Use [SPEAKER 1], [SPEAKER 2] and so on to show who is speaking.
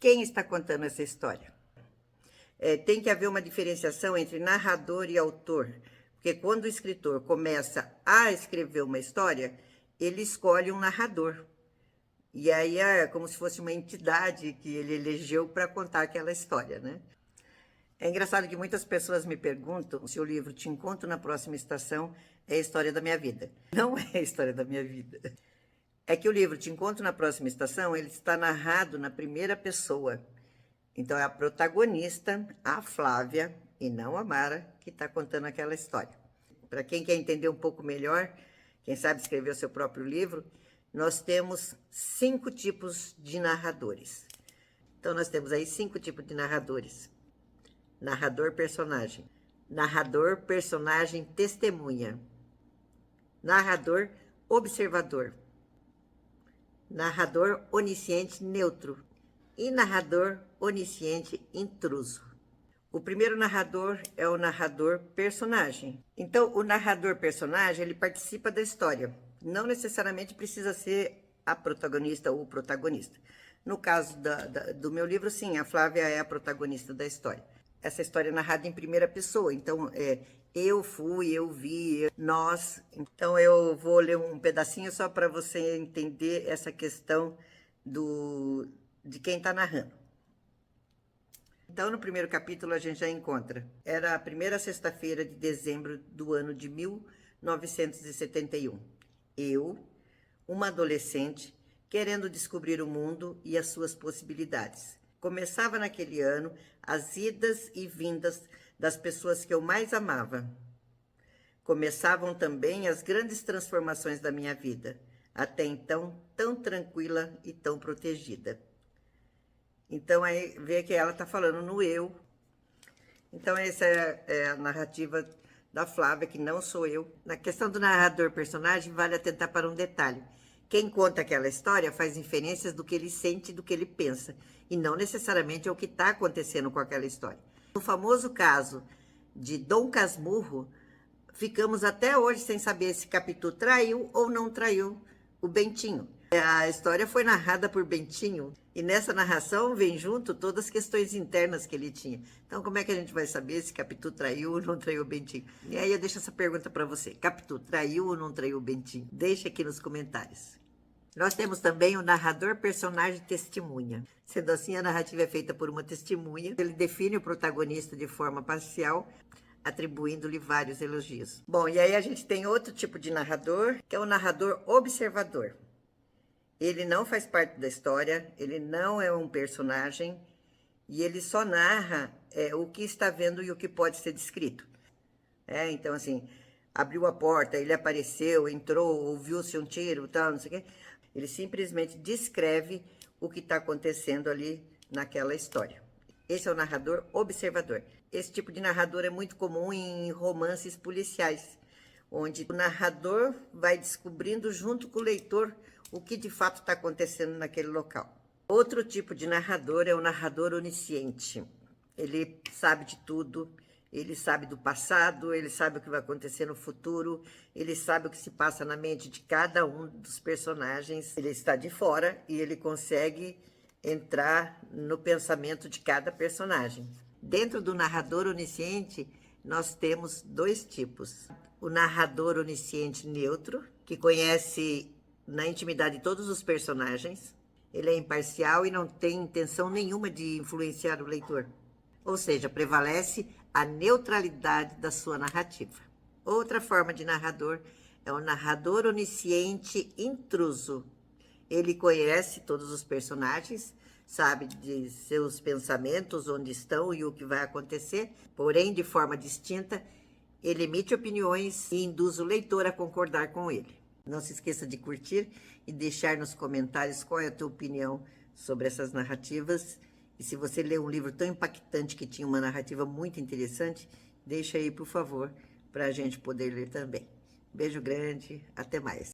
[SPEAKER 1] Quem está contando essa história? Tem que haver uma diferenciação entre narrador e autor, porque quando o escritor começa a escrever uma história, ele escolhe um narrador. E aí é como se fosse uma entidade que ele elegeu para contar aquela história, né? É engraçado que muitas pessoas me perguntam se o livro Te Encontro na Próxima Estação é a história da minha vida. Não é a história da minha vida. É que o livro Te Encontro na Próxima Estação, ele está narrado na primeira pessoa. Então é a protagonista, a Flávia, e não a Mara, que está contando aquela história. Para quem quer entender um pouco melhor, quem sabe escrever o seu próprio livro, nós temos 5 tipos de narradores. Então nós temos aí 5 tipos de narradores. Narrador-personagem. Narrador-personagem testemunha. Narrador-observador. Narrador onisciente neutro e narrador onisciente intruso. O primeiro narrador é o narrador personagem. Então, o narrador personagem, ele participa da história. Não necessariamente precisa ser a protagonista ou o protagonista. No caso do meu livro, sim, a Flávia é a protagonista da história. Essa história é narrada em primeira pessoa, então eu fui, eu vi, nós. Então eu vou ler um pedacinho só para você entender essa questão de quem está narrando. Então no primeiro capítulo a gente já encontra. Era a primeira sexta-feira de dezembro do ano de 1971. Eu, uma adolescente, querendo descobrir o mundo e as suas possibilidades. Começava naquele ano as idas e vindas das pessoas que eu mais amava. Começavam também as grandes transformações da minha vida, até então tão tranquila e tão protegida. Então aí vê que ela está falando no eu. Então essa é a narrativa da Flávia, que não sou eu. Na questão do narrador-personagem, vale atentar para um detalhe. Quem conta aquela história faz inferências do que ele sente e do que ele pensa, e não necessariamente é o que está acontecendo com aquela história. No famoso caso de Dom Casmurro, ficamos até hoje sem saber se Capitu traiu ou não traiu o Bentinho. A história foi narrada por Bentinho, e nessa narração vem junto todas as questões internas que ele tinha. Então, como é que a gente vai saber se Capitu traiu ou não traiu o Bentinho? E aí eu deixo essa pergunta para você. Capitu traiu ou não traiu o Bentinho? Deixa aqui nos comentários. Nós temos também o narrador personagem testemunha. Sendo assim, a narrativa é feita por uma testemunha. Ele define o protagonista de forma parcial, atribuindo-lhe vários elogios. Bom, e aí a gente tem outro tipo de narrador, que é o narrador observador. Ele não faz parte da história, ele não é um personagem, e ele só narra o que está vendo e o que pode ser descrito. Então, assim, abriu a porta, ele apareceu, entrou, ouviu-se um tiro, tal, não sei o quê. Ele simplesmente descreve o que está acontecendo ali naquela história. Esse é o narrador observador. Esse tipo de narrador é muito comum em romances policiais, onde o narrador vai descobrindo junto com o leitor o que de fato está acontecendo naquele local. Outro tipo de narrador é o narrador onisciente. Ele sabe de tudo, ele sabe do passado, ele sabe o que vai acontecer no futuro, ele sabe o que se passa na mente de cada um dos personagens. Ele está de fora e ele consegue entrar no pensamento de cada personagem. Dentro do narrador onisciente, nós temos 2 tipos. O narrador onisciente neutro, que conhece na intimidade todos os personagens. Ele é imparcial e não tem intenção nenhuma de influenciar o leitor. Ou seja, prevalece a neutralidade da sua narrativa. Outra forma de narrador é o narrador onisciente intruso. Ele conhece todos os personagens, sabe de seus pensamentos, onde estão e o que vai acontecer, porém, de forma distinta, ele emite opiniões e induz o leitor a concordar com ele. Não se esqueça de curtir e deixar nos comentários qual é a tua opinião sobre essas narrativas. E se você lê um livro tão impactante que tinha uma narrativa muito interessante, deixa aí, por favor, para a gente poder ler também. Beijo grande, até mais.